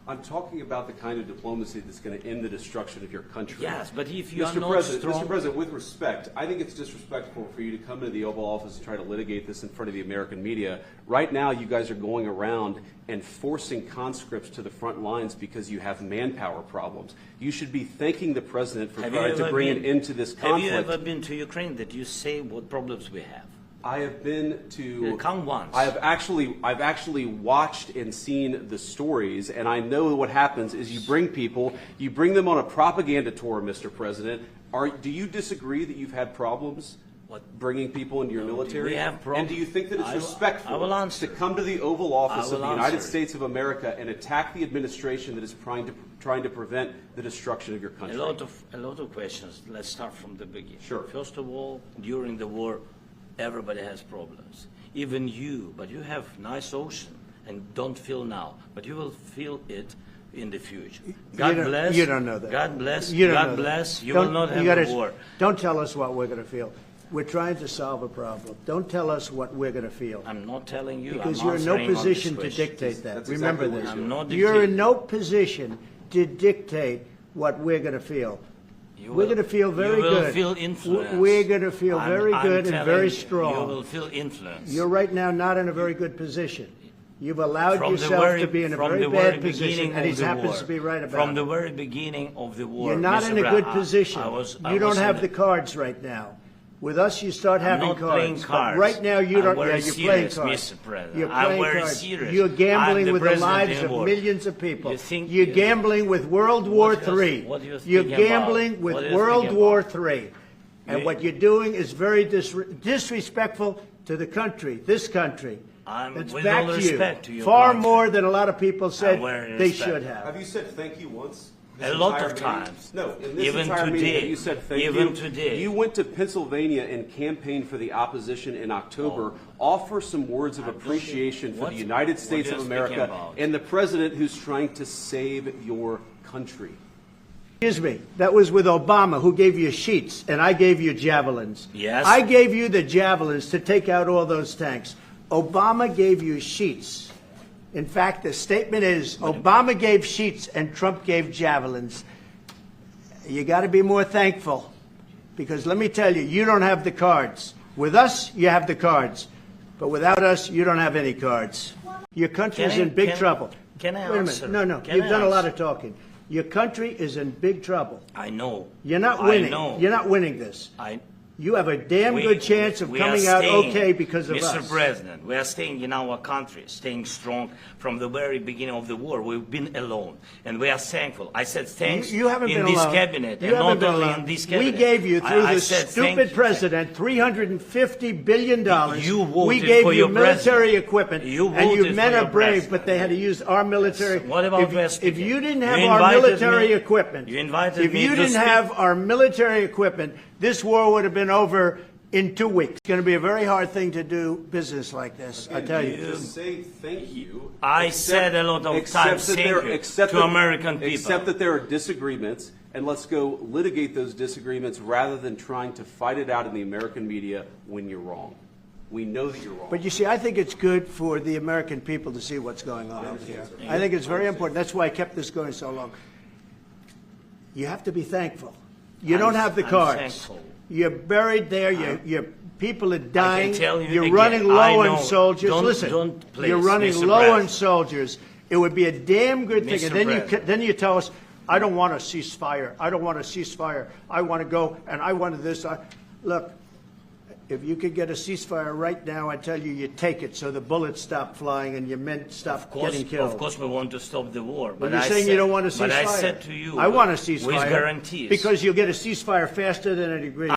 I'm talking about the kind of diplomacy that's going to end the destruction of your country. Yes, but if you are Mr. not President, strong... Mr. President, with respect, I think it's disrespectful for you to come into the Oval Office and try to litigate this in front of the American media. Right now, you guys are going around and forcing conscripts to the front lines because you have manpower problems. You should be thanking the President for trying to bring an end to this conflict. Have you ever been to Ukraine that you say what problems we have? I have been to. Come once. I've actually watched and seen the stories, and I know what happens is you bring people, you bring them on a propaganda tour, Mr. President. Do you disagree that you've had problems bringing people into your military? We have problems. And do you think that it's respectful to come to the Oval Office of the United States of America and attack the administration that is trying to prevent the destruction of your country? A lot of questions. Let's start from the beginning. Sure. First of all, during the war, everybody has problems. Even you, but you have nice ocean and don't feel now, but you will feel it in the future. God bless. You don't know that. God bless. You don't God know bless. That. You will not have a war. Don't tell us what we're going to feel. We're trying to solve a problem. Don't tell us what we're going to feel. I'm not telling you. Because you're in no position to dictate that. Remember this. I'm not you're in no position to dictate what we're going to feel. We're going to feel very good. You will feel influence. We're going to feel very good and very strong. You will feel influence. You're right now not in a very good position. You've allowed yourself to be in a very bad position, and he happens to be right about it. From the very beginning of the war. You're not in a good position. You don't have the cards right now. With us, you start having cards. But right now, you don't. Yeah, you're playing cards. Mr. President. You're playing cards. Serious. You're gambling with the lives of millions of people. You're gambling with World War III. You're gambling with World War III. And what you're doing is very disrespectful to the country, this country. It's back to you. Far more than a lot of people said they should have. Have you said thank you once? A lot of times. No, in this even entire today. meeting, you said thank even you. Today. You went to Pennsylvania and campaigned for the opposition in October. Offer some words of appreciation for the United States of America and the president who's trying to save your country. Excuse me, that was with Obama, who gave you sheets, and I gave you javelins. Yes. I gave you the javelins to take out all those tanks. Obama gave you sheets. In fact, the statement is Obama gave sheets and Trump gave javelins. You got to be more thankful, because let me tell you, you don't have the cards. With us, you have the cards, but without us, you don't have any cards. Your country is in big trouble. Can I Wait a answer? minute. No, you've done a lot of talking. Your country is in big trouble. I know. You're not winning. I know. You're not winning this. You have a damn good chance of coming out okay because of us. Mr. President, we are staying in our country, staying strong from the very beginning of the war. We've been alone, and we are thankful. I said thanks you haven't in been this alone. cabinet, you and haven't not been only alone. in this cabinet. We gave you, through I this said, stupid president, $350 billion. You voted we gave for you your military president. equipment, You and you voted men for are your brave, president. but they had to use our military. What about if you didn't have You our invited military me. equipment, You invited if me you to didn't speak. have our military equipment, this war would have been over in 2 weeks. It's going to be a very hard thing to do business like this, I tell you. Just say thank you. I said a lot of times thank you to American people. Except that there are disagreements, and let's go litigate those disagreements rather than trying to fight it out in the American media when you're wrong. We know that you're wrong. But you see, I think it's good for the American people to see what's going on out here. I think it's very important. That's why I kept this going so long. You have to be thankful. You don't have the cards. Thankful. You're buried there. Your people are dying. I can tell you You're again, running low I know. on soldiers. Don't, please, you're running Mr. low on President. soldiers. It would be a damn good thing. Mr. And then you tell us, I don't want a ceasefire. I don't want a ceasefire. I want to go, and I wanted this. Look, if you could get a ceasefire right now, I tell you, you take it so the bullets stop flying and your men stop getting killed. Of course we want to stop the war. But you're saying you don't want a ceasefire. But I said to you, I want a ceasefire. with guarantees. Because you'll get a ceasefire faster than a degree.